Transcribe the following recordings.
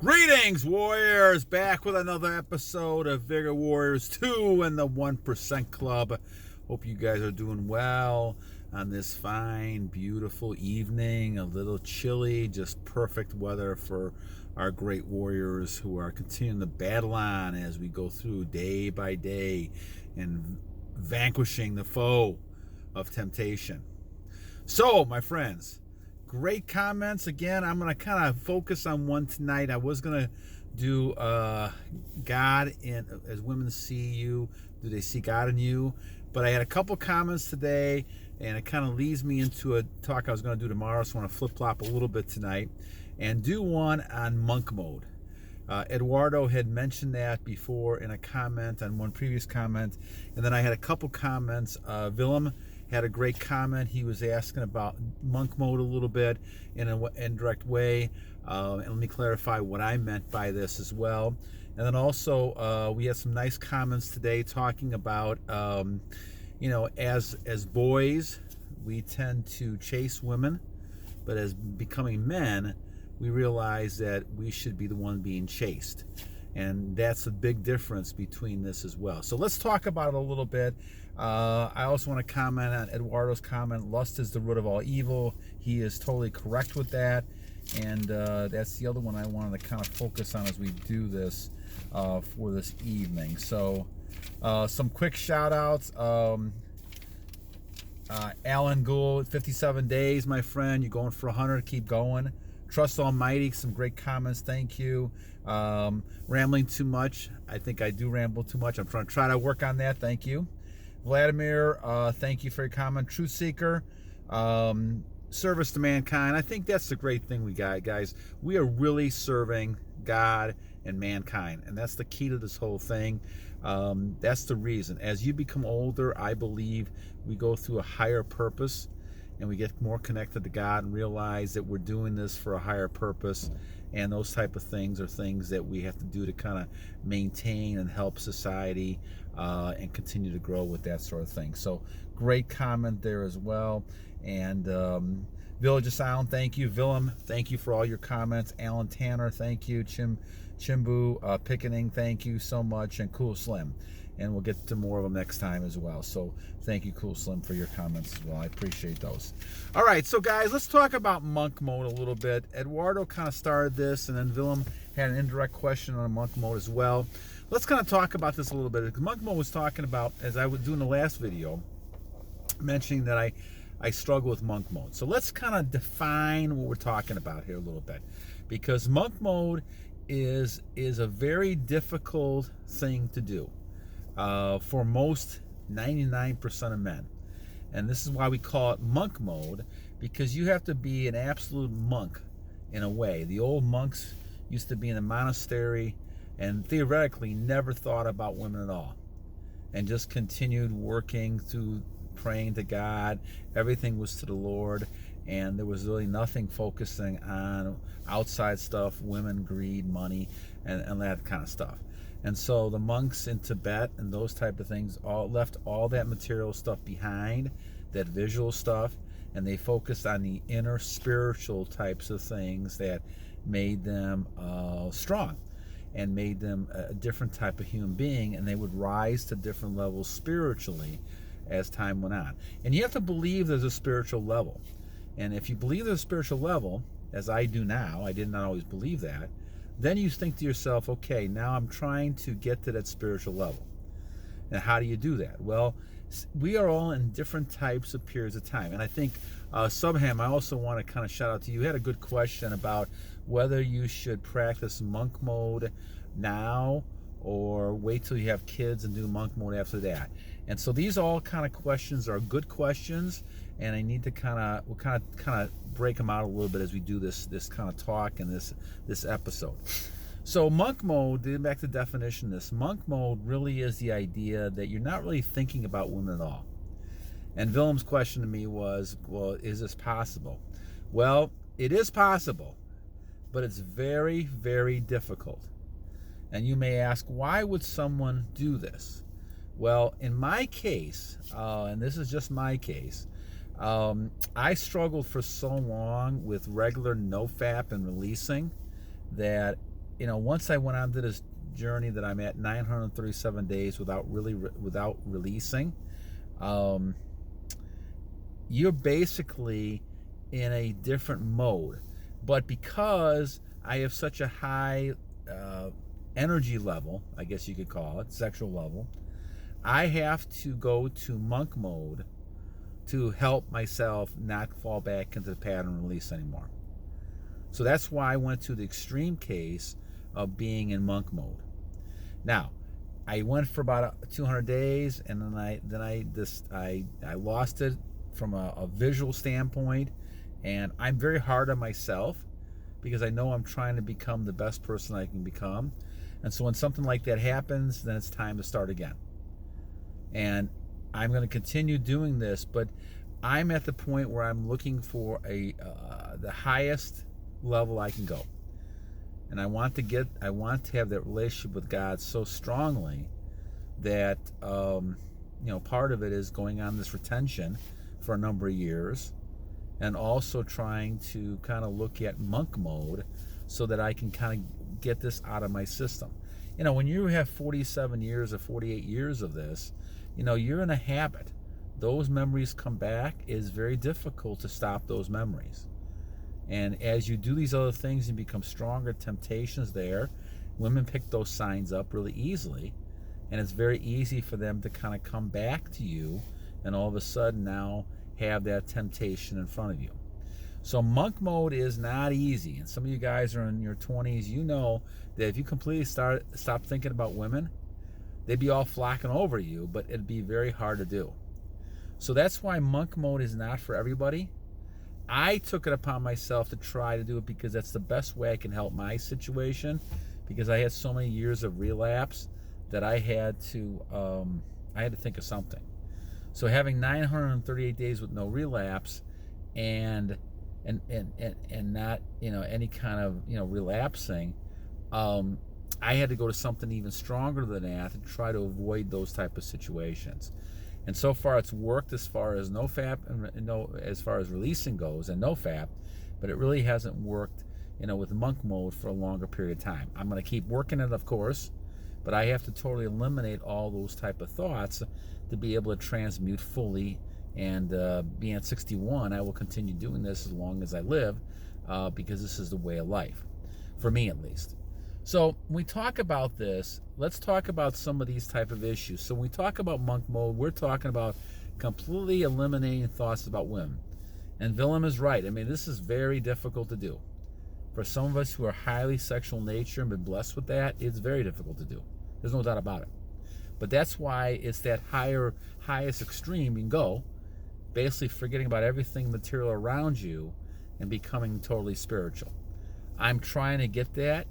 Greetings, Warriors! Back with another episode of Vigor Warriors 2 and the 1% Club. Hope you guys are doing well on this fine, beautiful evening. A little chilly, just perfect weather for our great warriors who are continuing to battle on as we go through day by day and vanquishing the foe of temptation. So, my friends, great comments. Again, I'm going to kind of focus on one tonight. I was going to do God in as women see you. Do they see God in you? But I had a couple comments today, and it kind of leads me into a talk I was going to do tomorrow. So I want to flip-flop a little bit tonight and do one on monk mode. Eduardo had mentioned that before in a comment on one previous comment. And then I had a couple comments. Villem had a great comment. He was asking about monk mode a little bit in an indirect way. And let me clarify what I meant by this as well. And then also we had some nice comments today talking about, as boys, we tend to chase women, but as becoming men, we realize that we should be the one being chased. And that's a big difference between this as well. So let's talk about it a little bit. I also want to comment on Eduardo's comment, lust is the root of all evil. He is totally correct with that. And that's the other one I wanted to kind of focus on as we do this for this evening. So some quick shout outs. Alan Gould, 57 days, my friend. You're going for 100. Keep going. Trust Almighty, some great comments. Thank you. Rambling too much. I think I do ramble too much. I'm trying to work on that. Thank you. Vladimir, thank you for your comment. Truth Seeker, service to mankind. I think that's the great thing we got, guys. We are really serving God and mankind, and that's the key to this whole thing. That's the reason. As you become older, I believe we go through a higher purpose, and we get more connected to God and realize that we're doing this for a higher purpose. And those type of things are things that we have to do to kind of maintain and help society and continue to grow with that sort of thing. So great comment there as well. And Village of Sound, thank you. Villem, thank you for all your comments. Alan Tanner, thank you. Chimbu Picketing, thank you so much. And Cool Slim. And we'll get to more of them next time as well. So thank you, Cool Slim, for your comments as well. I appreciate those. All right, so guys, let's talk about monk mode a little bit. Eduardo kind of started this, and then Villem had an indirect question on monk mode as well. Let's kind of talk about this a little bit. Monk mode was talking about, as I was doing the last video, mentioning that I struggle with monk mode. So let's kind of define what we're talking about here a little bit. Because monk mode is a very difficult thing to do. For most 99% of men. And this is why we call it monk mode, because you have to be an absolute monk in a way. The old monks used to be in a monastery and theoretically never thought about women at all, and just continued working through praying to God. Everything was to the Lord, and there was really nothing focusing on outside stuff, women, greed, money, and that kind of stuff. And so the monks in Tibet and those type of things all left all that material stuff behind, that visual stuff, and they focused on the inner spiritual types of things that made them strong and made them a different type of human being, and they would rise to different levels spiritually as time went on. And you have to believe there's a spiritual level. And if you believe there's a spiritual level, as I do now, I did not always believe that, then you think to yourself, okay, now I'm trying to get to that spiritual level. And how do you do that? Well, we are all in different types of periods of time. And I think, Subham, I also want to kind of shout out to you. You had a good question about whether you should practice monk mode now or wait till you have kids and do monk mode after that. And so these all kind of questions are good questions, and I need to we'll kind of break them out a little bit as we do this kind of talk and this episode. So monk mode, getting back to the definition of this, monk mode really is the idea that you're not really thinking about women at all. And Willem's question to me was, well, is this possible? Well, it is possible, but it's very, very difficult. And you may ask, why would someone do this? Well, in my case, and this is just my case, I struggled for so long with regular nofap and releasing that once I went on to this journey that I'm at 937 days without releasing, you're basically in a different mode. But because I have such a high energy level, I guess you could call it, sexual level, I have to go to monk mode to help myself not fall back into the pattern release anymore. So that's why I went to the extreme case of being in monk mode. Now, I went for about 200 days, and then I lost it from a visual standpoint, and I'm very hard on myself because I know I'm trying to become the best person I can become. And so when something like that happens, then it's time to start again. And I'm going to continue doing this, but I'm at the point where I'm looking for the highest level I can go. And I want to have that relationship with God so strongly that part of it is going on this retention for a number of years, and also trying to kind of look at monk mode so that I can kind of get this out of my system. When you have 47 years or 48 years of this, you're in a habit. Those memories come back. It's very difficult to stop those memories. And as you do these other things and become stronger, temptations there, women pick those signs up really easily, and it's very easy for them to kind of come back to you and all of a sudden now have that temptation in front of you. So monk mode is not easy, and some of you guys are in your 20s. You know that if you completely stop thinking about women, they'd be all flocking over you, but it'd be very hard to do. So that's why monk mode is not for everybody. I took it upon myself to try to do it because that's the best way I can help my situation, because I had so many years of relapse that I had to think of something. So having 938 days with no relapse and not any kind of relapsing, I had to go to something even stronger than that to try to avoid those type of situations. And so far it's worked as far as as far as releasing goes and NoFap, but it really hasn't worked with monk mode for a longer period of time. I'm going to keep working it, of course, but I have to totally eliminate all those type of thoughts to be able to transmute fully. And being at 61, I will continue doing this as long as I live, because this is the way of life, for me at least. So when we talk about this, let's talk about some of these type of issues. So when we talk about monk mode, we're talking about completely eliminating thoughts about women. And Villem is right. I mean, this is very difficult to do. For some of us who are highly sexual in nature and been blessed with that, it's very difficult to do. There's no doubt about it. But that's why it's that highest extreme you can go, basically forgetting about everything material around you and becoming totally spiritual. I'm trying to get that,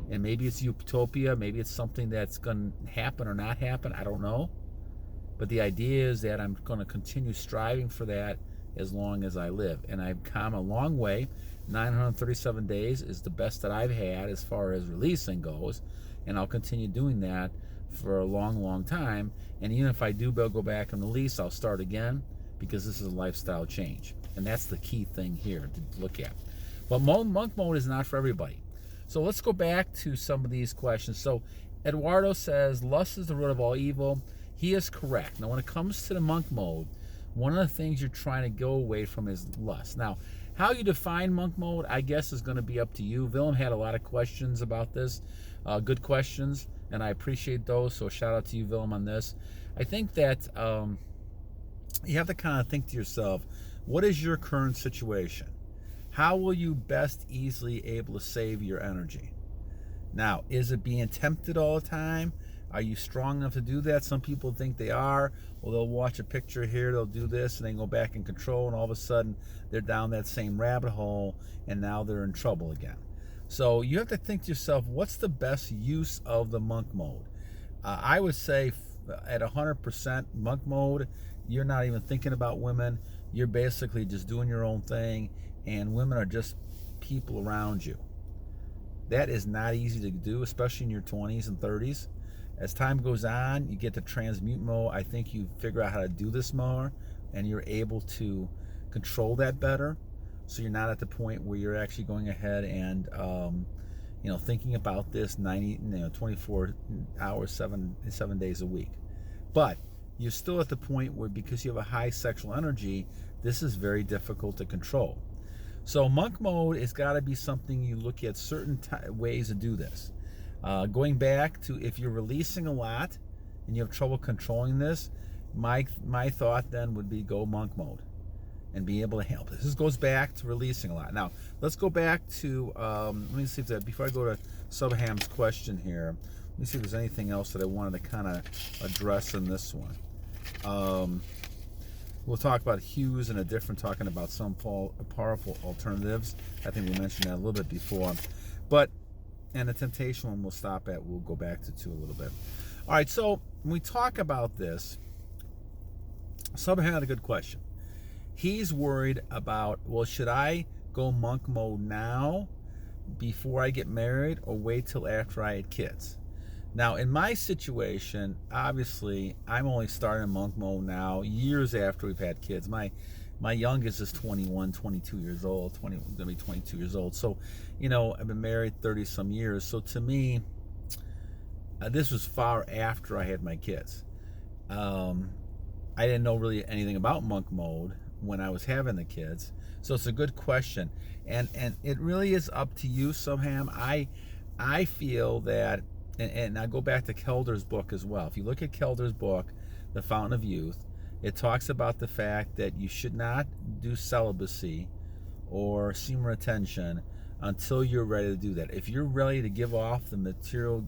and maybe it's utopia, maybe it's something that's going to happen or not happen, I don't know. But the idea is that I'm going to continue striving for that as long as I live. And I've come a long way. 937 days is the best that I've had as far as releasing goes, and I'll continue doing that for a long time. And even if I do go back and release, I'll start again, because this is a lifestyle change, and that's the key thing here to look at. But monk mode is not for everybody. So let's go back to some of these questions. So Eduardo says, lust is the root of all evil. He is correct. Now when it comes to the monk mode, one of the things you're trying to go away from is lust. Now, how you define monk mode, I guess, is going to be up to you. Villem had a lot of questions about this, good questions, and I appreciate those, so shout out to you, Villem, on this. I think that you have to kind of think to yourself, what is your current situation? How will you best easily able to save your energy? Now, is it being tempted all the time? Are you strong enough to do that? Some people think they are. Well, they'll watch a picture here, they'll do this, and then go back in control, and all of a sudden they're down that same rabbit hole, and now they're in trouble again. So you have to think to yourself, what's the best use of the monk mode? I would say at 100% monk mode, you're not even thinking about women. You're basically just doing your own thing, and women are just people around you. That is not easy to do, especially in your 20s and 30s. As time goes on, you get to transmute mode. I think you figure out how to do this more, and you're able to control that better. So you're not at the point where you're actually going ahead and thinking about this 24 hours, 7 days a week. But you're still at the point where, because you have a high sexual energy, this is very difficult to control. So monk mode has got to be something you look at certain ways to do this. Going back to, if you're releasing a lot and you have trouble controlling this, my thought then would be go monk mode and be able to handle this. This goes back to releasing a lot. Now, let's go back to, let me see if that, before I go to Subham's question here, let me see if there's anything else that I wanted to kind of address in this one. We'll talk about hues in a different, talking about some powerful alternatives. I think we mentioned that a little bit before. But, and the temptation one we'll stop at, we'll go back to too a little bit. All right, so when we talk about this, Subham had a good question. He's worried about, well, should I go monk mode now before I get married, or wait till after I had kids? Now, in my situation, obviously, I'm only starting monk mode now, years after we've had kids. My youngest is 21, 22 years old, gonna be 22 years old. So, I've been married 30 some years. So to me, this was far after I had my kids. I didn't know really anything about monk mode when I was having the kids. So it's a good question. And it really is up to you, Subham. I feel that, and I go back to Kelder's book as well. If you look at Kelder's book, The Fountain of Youth, it talks about the fact that you should not do celibacy or semen retention until you're ready to do that. If you're ready to give off the material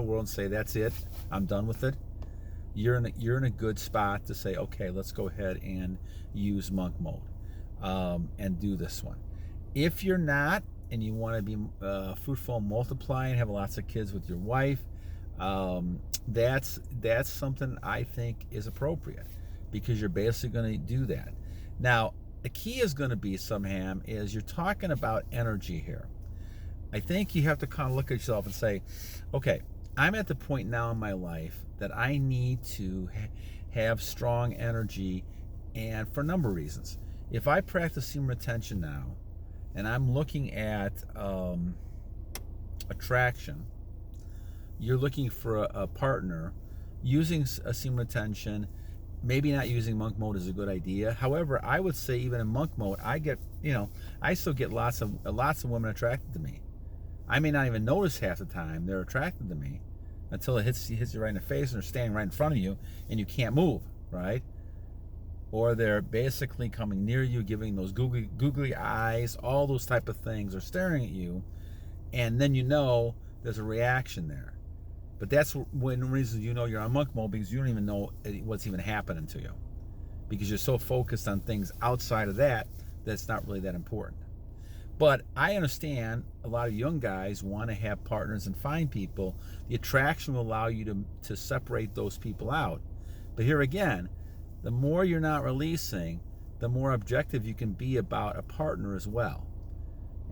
world and say, that's it, I'm done with it, you're in a good spot to say, okay, let's go ahead and use monk mode and do this one. If you're not, and you want to be fruitful and multiply and have lots of kids with your wife, that's something I think is appropriate, because you're basically going to do that. Now, the key is going to be, Subham, is you're talking about energy here. I think you have to kind of look at yourself and say, okay, I'm at the point now in my life that I need to have strong energy, and for a number of reasons. If I practice semen retention now, and I'm looking at attraction, you're looking for a partner, using a semen retention, maybe not using monk mode is a good idea. However, I would say even in monk mode, I still get lots of women attracted to me. I may not even notice half the time they're attracted to me until it hits you right in the face, and they're standing right in front of you and you can't move, right? Or they're basically coming near you, giving those googly eyes, all those type of things, or staring at you, and then there's a reaction there. But that's one reason you're on monk mode, because you don't even know what's even happening to you, because you're so focused on things outside of that it's not really that important. But I understand a lot of young guys want to have partners and find people. The attraction will allow you to separate those people out. But here again, the more you're not releasing, the more objective you can be about a partner as well.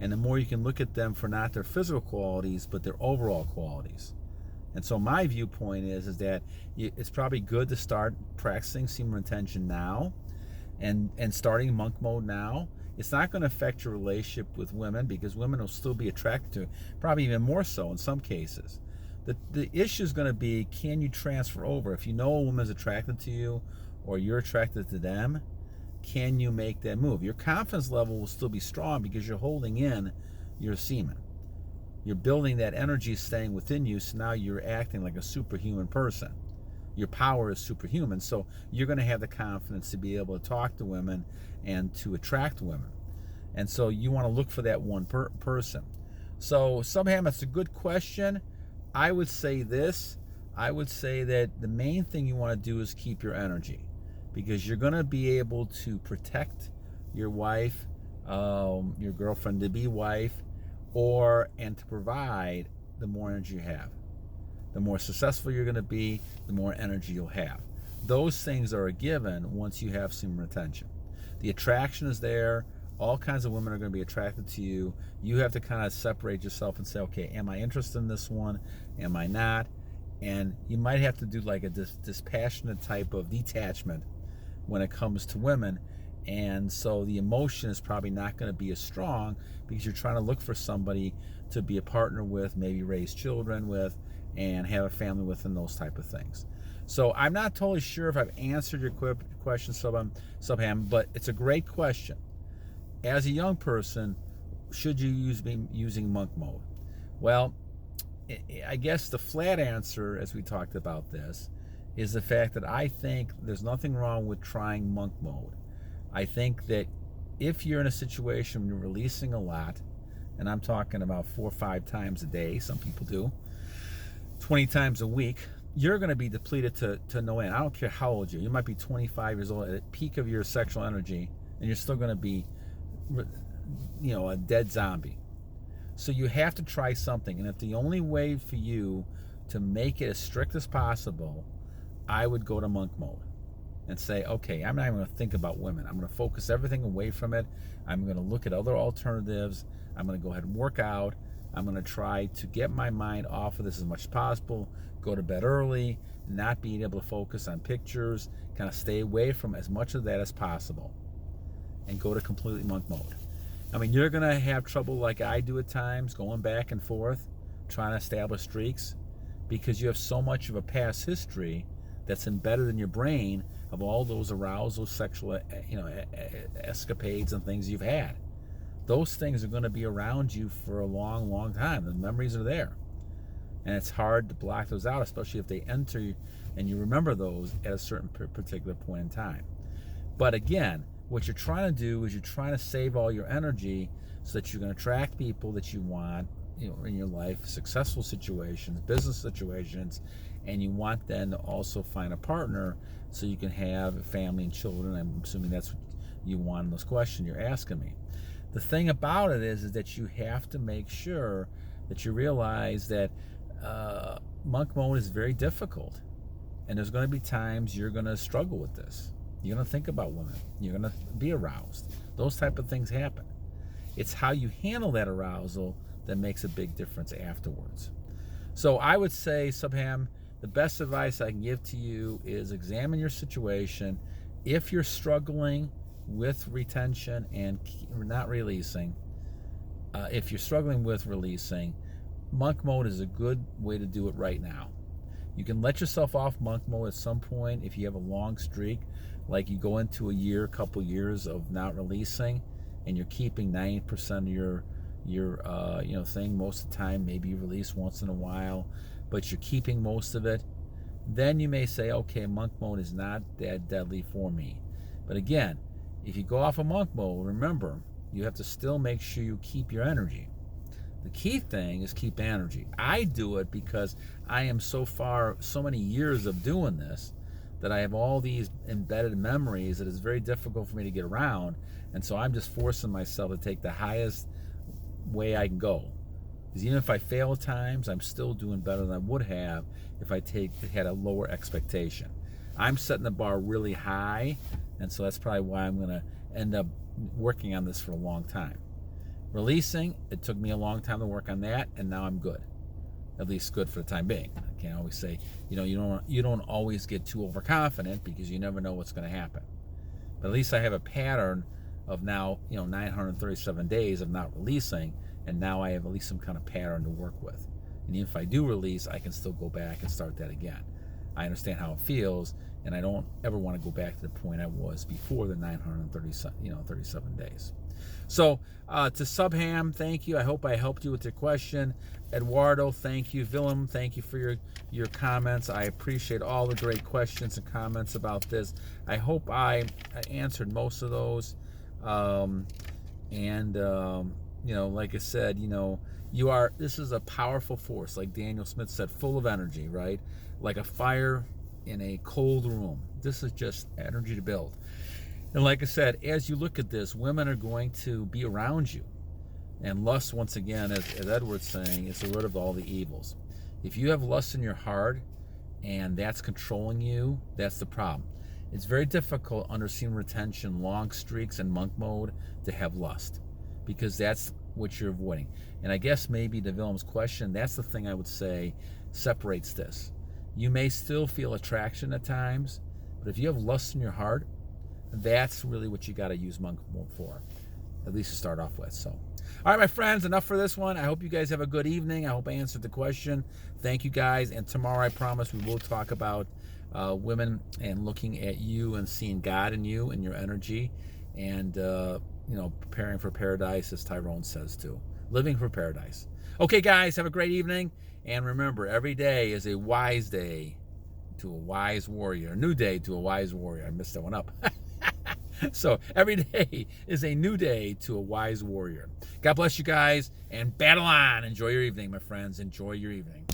And the more you can look at them for not their physical qualities, but their overall qualities. And so my viewpoint is that it's probably good to start practicing semen retention now, and starting monk mode now. It's not going to affect your relationship with women, because women will still be attracted to it, probably even more so in some cases. The issue is going to be, can you transfer over? If you know a woman is attracted to you, or you're attracted to them, can you make that move? Your confidence level will still be strong, because you're holding in your semen. You're building that energy, staying within you, so now you're acting like a superhuman person. Your power is superhuman, so you're going to have the confidence to be able to talk to women and to attract women. And so you want to look for that one person. So, Subham, it's a good question. I would say this. I would say that the main thing you want to do is keep your energy, because you're going to be able to protect your wife, your girlfriend-to-be wife, and to provide the more energy you have. The more successful you're going to be, the more energy you'll have. Those things are a given once you have semen retention. The attraction is there. All kinds of women are going to be attracted to you. You have to kind of separate yourself and say, okay, am I interested in this one? Am I not? And you might have to do like a dispassionate type of detachment when it comes to women, And so the emotion is probably not going to be as strong because you're trying to look for somebody to be a partner with, maybe raise children with, and have a family with, and those type of things. So I'm not totally sure if I've answered your question, Subham, but it's a great question. As a young person, should you be using monk mode? Well, I guess the flat answer, as we talked about this, is the fact that I think there's nothing wrong with trying monk mode. I think that if you're in a situation where you're releasing a lot, and I'm talking about 4 or 5 times a day, some people do, 20 times a week, you're going to be depleted to no end. I don't care how old you are. You might be 25 years old at the peak of your sexual energy, and you're still going to be, a dead zombie. So you have to try something. And if the only way for you to make it as strict as possible, I would go to monk mode and say, okay, I'm not even going to think about women. I'm going to focus everything away from it. I'm going to look at other alternatives. I'm going to go ahead and work out. I'm going to try to get my mind off of this as much as possible, go to bed early, not being able to focus on pictures, kind of stay away from as much of that as possible, and go to completely monk mode. I mean, you're going to have trouble like I do at times, going back and forth, trying to establish streaks, because you have so much of a past history that's embedded in your brain of all those arousal, sexual, escapades and things you've had. Those things are going to be around you for a long, long time. The memories are there. And it's hard to block those out, especially if they enter and you remember those at a certain particular point in time. But again, what you're trying to do is you're trying to save all your energy so that you can attract people that you want, in your life, successful situations, business situations, and you want then to also find a partner so you can have a family and children. I'm assuming that's what you want in this question you're asking me. The thing about it is that you have to make sure that you realize that monk mode is very difficult, and there's going to be times you're going to struggle with this. You're going to think about women. You're going to be aroused. Those type of things happen. It's how you handle that arousal that makes a big difference afterwards. So I would say, Subham, the best advice I can give to you is examine your situation. If you're struggling with retention and not releasing, if you're struggling with releasing, monk mode is a good way to do it right now. You can let yourself off monk mode at some point if you have a long streak, like you go into a year, couple years of not releasing, and you're keeping 90% of your thing most of the time. Maybe you release once in a while, but you're keeping most of it. Then you may say, okay, monk mode is not that deadly for me. But again, if you go off of monk mode, remember, you have to still make sure you keep your energy. The key thing is keep energy. I do it because I am so many years of doing this, that I have all these embedded memories that it's very difficult for me to get around. And so I'm just forcing myself to take the highest way I can go. Because even if I fail at times, I'm still doing better than I would have if I had a lower expectation. I'm setting the bar really high, and so that's probably why I'm going to end up working on this for a long time. Releasing, it took me a long time to work on that, and now I'm good. At least good for the time being. I can't always say, you don't always get too overconfident, because you never know what's going to happen. But at least I have a pattern of now, 937 days of not releasing, and now I have at least some kind of pattern to work with. And even if I do release, I can still go back and start that again. I understand how it feels, and I don't ever want to go back to the point I was before the 37 days. So to Subham, thank you. I hope I helped you with your question. Eduardo, thank you. Villem, thank you for your comments. I appreciate all the great questions and comments about this. I hope I answered most of those. Like I said, this is a powerful force, like Daniel Smith said, full of energy, right? Like a fire in a cold room. This is just energy to build. And like I said, as you look at this, women are going to be around you. And lust, once again, as Edward's saying, is the root of all the evils. If you have lust in your heart and that's controlling you, that's the problem. It's very difficult under semen retention, long streaks, and monk mode to have lust, because that's what you're avoiding. And I guess maybe to Willem's question, that's the thing I would say separates this. You may still feel attraction at times, but if you have lust in your heart, That's really what you got to use monk for, at least to start off with. So, all right, my friends, enough for this one. I hope you guys have a good evening. I hope I answered the question. Thank you, guys. And tomorrow, I promise, we will talk about women and looking at you and seeing God in you and your energy, and preparing for paradise, as Tyrone says too. Living for paradise. Okay, guys, have a great evening. And remember, every day is a wise day to a wise warrior. A new day to a wise warrior. I messed that one up. So every day is a new day to a wise warrior. God bless you guys, and battle on. Enjoy your evening, my friends. Enjoy your evening.